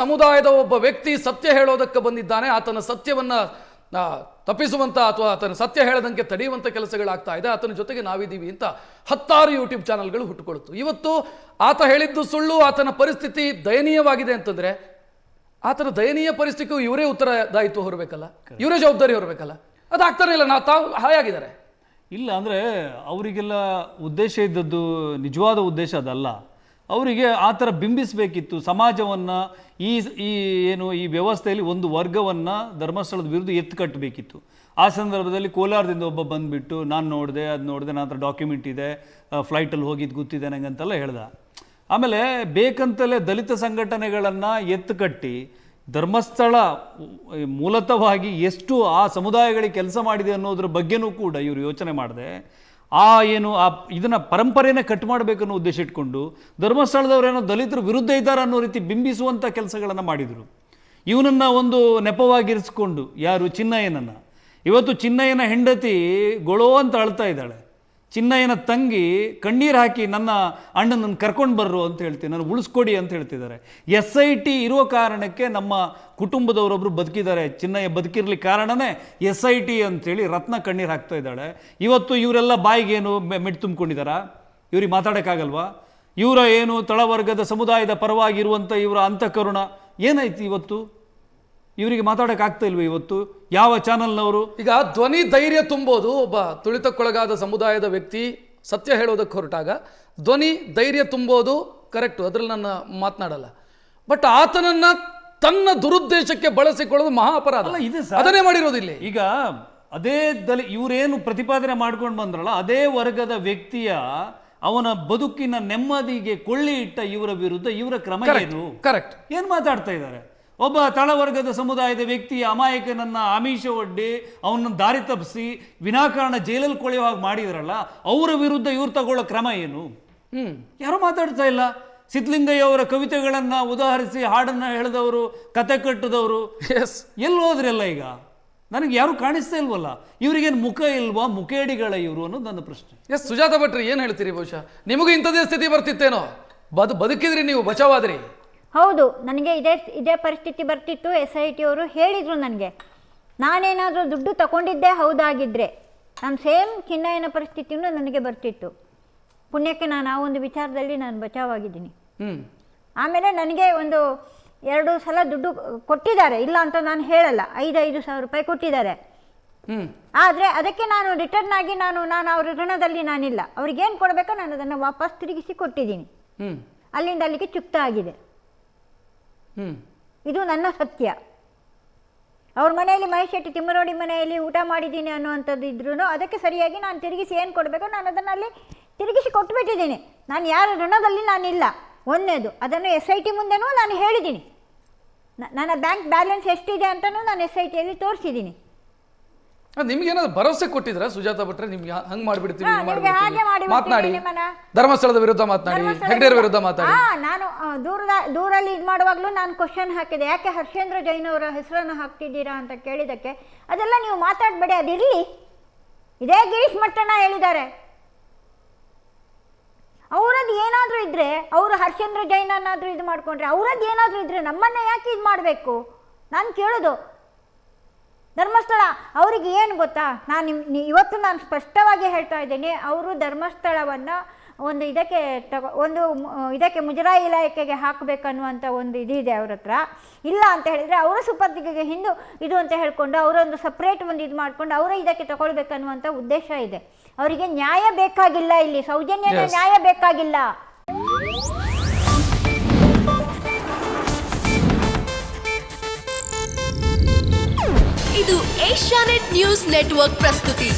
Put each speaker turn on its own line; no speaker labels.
ಸಮುದಾಯದ ಒಬ್ಬ ವ್ಯಕ್ತಿ ಸತ್ಯ ಹೇಳೋದಕ್ಕೆ ಬಂದಿದ್ದಾನೆ, ಆತನ ಸತ್ಯವನ್ನ ತಪ್ಪಿಸುವಂತ ಅಥವಾ ಆತನ ಸತ್ಯ ಹೇಳದಂಗೆ ತಡೆಯುವಂತ ಕೆಲಸಗಳಾಗ್ತಾ ಇದೆ, ಆತನ ಜೊತೆಗೆ ನಾವಿದ್ದೀವಿ ಅಂತ 10 ಯೂಟ್ಯೂಬ್ ಚಾನಲ್ಗಳು ಹುಟ್ಟುಕೊಳ್ತು. ಇವತ್ತು ಆತ ಹೇಳಿದ್ದು ಸುಳ್ಳು, ಆತನ ಪರಿಸ್ಥಿತಿ ದಯನೀಯವಾಗಿದೆ ಅಂತಂದ್ರೆ ಆತನ ದಯನೀಯ ಪರಿಸ್ಥಿತಿಗೂ ಇವರೇ ಉತ್ತರದಾಯಿತ್ವ ಹೊರಬೇಕಲ್ಲ, ಇವರೇ ಜವಾಬ್ದಾರಿ ಹೊರಬೇಕಲ್ಲ. ಅದಾಗ್ತಾನೆ ಇಲ್ಲ, ತಾವು ಹಾಯಾಗಿದ್ದಾರೆ.
ಇಲ್ಲ ಅಂದರೆ ಅವರಿಗೆಲ್ಲ ಉದ್ದೇಶ ಇದ್ದದ್ದು ನಿಜವಾದ ಉದ್ದೇಶ ಅದಲ್ಲ. ಅವರಿಗೆ ಆ ಥರ ಬಿಂಬಿಸಬೇಕಿತ್ತು ಸಮಾಜವನ್ನು, ಈ ವ್ಯವಸ್ಥೆಯಲ್ಲಿ ಒಂದು ವರ್ಗವನ್ನು ಧರ್ಮಸ್ಥಳದ ವಿರುದ್ಧ ಎತ್ತು ಕಟ್ಟಬೇಕಿತ್ತು. ಆ ಸಂದರ್ಭದಲ್ಲಿ ಕೋಲಾರದಿಂದ ಒಬ್ಬ ಬಂದುಬಿಟ್ಟು ನಾನು ನೋಡಿದೆ, ಅದು ನೋಡಿದೆ, ನನ್ನ ಹತ್ರ ಡಾಕ್ಯುಮೆಂಟ್ ಇದೆ, ಫ್ಲೈಟಲ್ಲಿ ಹೋಗಿದ್ದು ಗೊತ್ತಿದೆ ನನಗಂತೆಲ್ಲ ಹೇಳ್ದ. ಆಮೇಲೆ ಬೇಕಂತಲೇ ದಲಿತ ಸಂಘಟನೆಗಳನ್ನು ಎತ್ತು ಕಟ್ಟಿ ಧರ್ಮಸ್ಥಳ ಮೂಲತಃವಾಗಿ ಎಷ್ಟು ಆ ಸಮುದಾಯಗಳಿಗೆ ಕೆಲಸ ಮಾಡಿದೆ ಅನ್ನೋದ್ರ ಬಗ್ಗೆನೂ ಕೂಡ ಇವರು ಯೋಚನೆ ಮಾಡಿದೆ. ಇದನ್ನು ಪರಂಪರೆನೇ ಕಟ್ ಮಾಡಬೇಕನ್ನೋ ಉದ್ದೇಶ ಇಟ್ಕೊಂಡು ಧರ್ಮಸ್ಥಳದವರೇನೋ ದಲಿತರ ವಿರುದ್ಧ ಇದ್ದಾರೆ ಅನ್ನೋ ರೀತಿ ಬಿಂಬಿಸುವಂಥ ಕೆಲಸಗಳನ್ನು ಮಾಡಿದರು. ಇವನನ್ನು ಒಂದು ನೆಪವಾಗಿರಿಸ್ಕೊಂಡು ಯಾರು ಚಿನ್ನಯ್ಯನನ್ನು, ಇವತ್ತು ಚಿನ್ನಯ್ಯನ ಹೆಂಡತಿ ಗೊಳೋ ಅಂತ ಅಳ್ತಾ ಇದ್ದಾಳೆ. ಚಿನ್ನಯ್ಯನ ತಂಗಿ ಕಣ್ಣೀರು ಹಾಕಿ ನನ್ನ ಅಣ್ಣನನ್ನು ಕರ್ಕೊಂಡು ಬರ್ರು ಅಂತ ಹೇಳ್ತೀನಿ, ನಾನು ಉಳಿಸ್ಕೊಡಿ ಅಂತ ಹೇಳ್ತಿದ್ದಾರೆ. SIT ಇರೋ ಕಾರಣಕ್ಕೆ ನಮ್ಮ ಕುಟುಂಬದವರೊಬ್ಬರು ಬದುಕಿದ್ದಾರೆ. ಚಿನ್ನಯ್ಯ ಬದುಕಿರ್ಲಿಕ್ಕೆ ಕಾರಣನೇ SIT ಅಂತೇಳಿ ರತ್ನ ಕಣ್ಣೀರು ಹಾಕ್ತಾ ಇದ್ದಾಳೆ. ಇವತ್ತು ಇವರೆಲ್ಲ ಬಾಯಿಗೇನು ಮೆಟ್ಟು ತುಂಬಿಕೊಂಡಿದ್ದಾರಾ? ಇವ್ರಿಗೆ ಮಾತಾಡೋಕ್ಕಾಗಲ್ವಾ? ಇವರ ಏನು ತಳವರ್ಗದ ಸಮುದಾಯದ ಪರವಾಗಿರುವಂಥ ಇವರ ಅಂತಃಕರುಣ ಏನಾಯ್ತು? ಇವತ್ತು ಇವರಿಗೆ ಮಾತಾಡೋಕ್ಕಾಗ್ತಾ ಇಲ್ವ? ಇವತ್ತು ಯಾವ ಚಾನಲ್ನವರು
ಈಗ ಧ್ವನಿ ಧೈರ್ಯ ತುಂಬೋದು, ಒಬ್ಬ ತುಳಿತಕ್ಕೊಳಗಾದ ಸಮುದಾಯದ ವ್ಯಕ್ತಿ ಸತ್ಯ ಹೇಳೋದಕ್ಕೆ ಹೊರಟಾಗ ಧ್ವನಿ ಧೈರ್ಯ ತುಂಬೋದು ಕರೆಕ್ಟು, ಅದ್ರಲ್ಲಿ ನನ್ನ ಮಾತನಾಡಲ್ಲ. ಬಟ್ ಆತನನ್ನ ತನ್ನ ದುರುದ್ದೇಶಕ್ಕೆ ಬಳಸಿಕೊಳ್ಳೋದು ಮಹಾ ಅಪರಾಧ. ಅದನ್ನೇ ಮಾಡಿರೋದಿಲ್ಲ.
ಈಗ ಅದೇ ಇವರೇನು ಪ್ರತಿಪಾದನೆ ಮಾಡ್ಕೊಂಡು ಬಂದ್ರಲ್ಲ, ಅದೇ ವರ್ಗದ ವ್ಯಕ್ತಿಯ ಅವನ ಬದುಕಿನ ನೆಮ್ಮದಿಗೆ ಕೊಳ್ಳಿ ಇಟ್ಟ ಇವರ ವಿರುದ್ಧ ಇವರ ಕ್ರಮ ಏನು?
ಕರೆಕ್ಟ್.
ಏನು ಮಾತಾಡ್ತಾ ಇದ್ದಾರೆ? ಒಬ್ಬ ತಳವರ್ಗದ ಸಮುದಾಯದ ವ್ಯಕ್ತಿಯ ಅಮಾಯಕನನ್ನ ಆಮಿಷ ಒಡ್ಡಿ ಅವನನ್ನು ದಾರಿ ತಪ್ಪಿಸಿ ವಿನಾಕಾರಣ ಜೈಲಲ್ಲಿ ಕೊಳೆಯೋ ಹಾಗೆ ಮಾಡಿದ್ರಲ್ಲ, ಅವರ ವಿರುದ್ಧ ಇವ್ರು ತಗೊಳ್ಳೋ ಕ್ರಮ ಏನು? ಯಾರು ಮಾತಾಡ್ತಾ ಇಲ್ಲ. ಸಿದ್ಧಲಿಂಗಯ್ಯ ಅವರ ಕವಿತೆಗಳನ್ನ ಉದಾಹರಿಸಿ ಹಾಡನ್ನ ಹೇಳಿದವರು, ಕತೆ ಕಟ್ಟಿದವರು ಎಲ್ಲಿ ಹೋದ್ರಲ್ಲ? ಈಗ ನನಗೆ ಯಾರು ಕಾಣಿಸ್ತಾ ಇಲ್ವಲ್ಲ. ಇವರಿಗೇನು ಮುಖ ಇಲ್ವಾ? ಮುಖೇಡಿಗಳ ಇವರು ಅನ್ನೋದು ನನ್ನ ಪ್ರಶ್ನೆ.
ಸುಜಾತ ಭಟ್ರಿ, ಏನು ಹೇಳ್ತೀರಿ? ಬಹುಶಃ ನಿಮಗೂ ಇಂಥದೇ ಸ್ಥಿತಿ ಬರ್ತಿತ್ತೇನೋ, ಬದುಕಿದ್ರಿ ನೀವು, ಬಚಾವಾದ್ರಿ.
ಹೌದು, ನನಗೆ ಇದೇ ಪರಿಸ್ಥಿತಿ ಬರ್ತಿತ್ತು. SIT ಅವರು ಹೇಳಿದರು ನನಗೆ, ನಾನೇನಾದರೂ ದುಡ್ಡು ತಗೊಂಡಿದ್ದೇ ಹೌದಾಗಿದ್ದರೆ ನಾನು ಸೇಮ್ ಚಿನ್ನಯ್ಯನ ಪರಿಸ್ಥಿತಿಯೂ ನನಗೆ ಬರ್ತಿತ್ತು. ಪುಣ್ಯಕ್ಕೆ ನಾನು ಆ ಒಂದು ವಿಚಾರದಲ್ಲಿ ನಾನು ಬಚಾವಾಗಿದ್ದೀನಿ. ಆಮೇಲೆ ನನಗೆ 2 ಸಲ ದುಡ್ಡು ಕೊಟ್ಟಿದ್ದಾರೆ, ಇಲ್ಲ ಅಂತ ನಾನು ಹೇಳಲ್ಲ. 5,000 ರೂಪಾಯಿ ಕೊಟ್ಟಿದ್ದಾರೆ. ಆದರೆ ಅದಕ್ಕೆ ನಾನು ರಿಟರ್ನ್ ಆಗಿ ನಾನು ಅವ್ರ ಋಣದಲ್ಲಿ ನಾನಿಲ್ಲ. ಅವ್ರಿಗೇನು ಕೊಡಬೇಕೋ ನಾನು ಅದನ್ನು ವಾಪಸ್ ತಿರುಗಿಸಿ ಕೊಟ್ಟಿದ್ದೀನಿ. ಅಲ್ಲಿಂದ ಅಲ್ಲಿಗೆ ಚುಕ್ತ ಆಗಿದೆ. ಇದು ನನ್ನ ಸತ್ಯ. ಅವ್ರ ಮನೆಯಲ್ಲಿ ಮಹೇಶ್ ಶೆಟ್ಟಿ ತಿಮ್ಮರೋಡಿ ಮನೆಯಲ್ಲಿ ಊಟ ಮಾಡಿದ್ದೀನಿ ಅನ್ನುವಂಥದ್ದು ಇದ್ರೂ ಅದಕ್ಕೆ ಸರಿಯಾಗಿ ನಾನು ತಿರುಗಿಸಿ ಏನು ಕೊಡಬೇಕೋ ನಾನು ಅದನ್ನು ಅಲ್ಲಿ ತಿರುಗಿಸಿ ಕೊಟ್ಟುಬಿಟ್ಟಿದ್ದೀನಿ. ನಾನು ಯಾರ ಋಣದಲ್ಲಿ ನಾನಿಲ್ಲ. ಒಂದನೇದು, ಅದನ್ನು SIT ಮುಂದೆನೂ ನಾನು ಹೇಳಿದ್ದೀನಿ. ನನ್ನ ಬ್ಯಾಂಕ್ ಬ್ಯಾಲೆನ್ಸ್ ಎಷ್ಟಿದೆ ಅಂತಲೂ ನಾನು SITಯಲ್ಲಿ ತೋರಿಸಿದ್ದೀನಿ.
ನಿಮ್ಗೆ ಏನಾದ್ರು ಭರವಸೆ ಕೊಟ್ಟಿದ್ರ ಸುಜಾತ ಭಟ್ರೆ? ನಿಮ್ಗೆ ಹಂಗೆ ಮಾಡಿಬಿಡ್ತೀವಿ,
ಮಾತನಾಡಿ,
ಧರ್ಮಸ್ಥಳದ ವಿರುದ್ಧ ಮಾತನಾಡಿ, ಹೆಗ್ಡೆಯರ ವಿರುದ್ಧ ಮಾತಾಡಿ.
ನಾನು ದೂರಲ್ಲಿ ಇದು ಮಾಡುವಾಗಲೂ ನಾನು ಕ್ವಶನ್ ಹಾಕಿದೆ, ಯಾಕೆ ಹರ್ಷೇಂದ್ರ ಜೈನ್ ಅವರ ಹೆಸರನ್ನು ಹಾಕ್ತಿದ್ದೀರಾ ಅಂತ ಕೇಳಿದಕ್ಕೆ, ಅದೆಲ್ಲ ನೀವು ಮಾತಾಡಬೇಡಿ, ಅದಿರಲಿ. ಇದೇ ಗಿರೀಶ್ ಮಟ್ಟಣ್ಣ ಹೇಳಿದ್ದಾರೆ, ಅವರದ್ದು ಏನಾದರೂ ಇದ್ರೆ, ಅವರು ಹರ್ಷೇಂದ್ರ ಜೈನ್ ಅನ್ನಾದರೂ ಇದು ಮಾಡ್ಕೊಂಡ್ರೆ, ಅವರದ್ದು ಏನಾದರೂ ಇದ್ರೆ ನಮ್ಮನ್ನ ಯಾಕೆ ಇದು ಮಾಡಬೇಕು? ನಾನು ಕೇಳೋದು ಧರ್ಮಸ್ಥಳ ಅವರಿಗೆ ಏನು ಗೊತ್ತಾ? ಇವತ್ತು ನಾನು ಸ್ಪಷ್ಟವಾಗಿ ಹೇಳ್ತಾ ಇದ್ದೀನಿ, ಅವರು ಧರ್ಮಸ್ಥಳವನ್ನು ಇದಕ್ಕೆ ಮುಜರಾಯಿ ಇಲಾಖೆಗೆ ಹಾಕಬೇಕನ್ನುವಂಥ ಒಂದು ಇದಿದೆ ಅವ್ರ ಹತ್ರ. ಇಲ್ಲ ಅಂತ ಹೇಳಿದರೆ ಅವರ ಸುಪರ್ದಿಗೆ ಹಿಂದೂ ಇದು ಅಂತ ಹೇಳ್ಕೊಂಡು ಅವರೊಂದು ಸಪ್ರೇಟ್ ಒಂದು ಇದು ಮಾಡಿಕೊಂಡು ಅವರೇ ಇದಕ್ಕೆ ತಗೊಳ್ಬೇಕನ್ನುವಂಥ ಉದ್ದೇಶ ಇದೆ. ಅವರಿಗೆ ನ್ಯಾಯ ಬೇಕಾಗಿಲ್ಲ, ಇಲ್ಲಿ ಸೌಜನ್ಯದ ನ್ಯಾಯ ಬೇಕಾಗಿಲ್ಲ.
ಇದು ಏಷ್ಯಾನೆಟ್ ನ್ಯೂಸ್ ನೆಟ್ವರ್ಕ್ ಪ್ರಸ್ತುತಿ.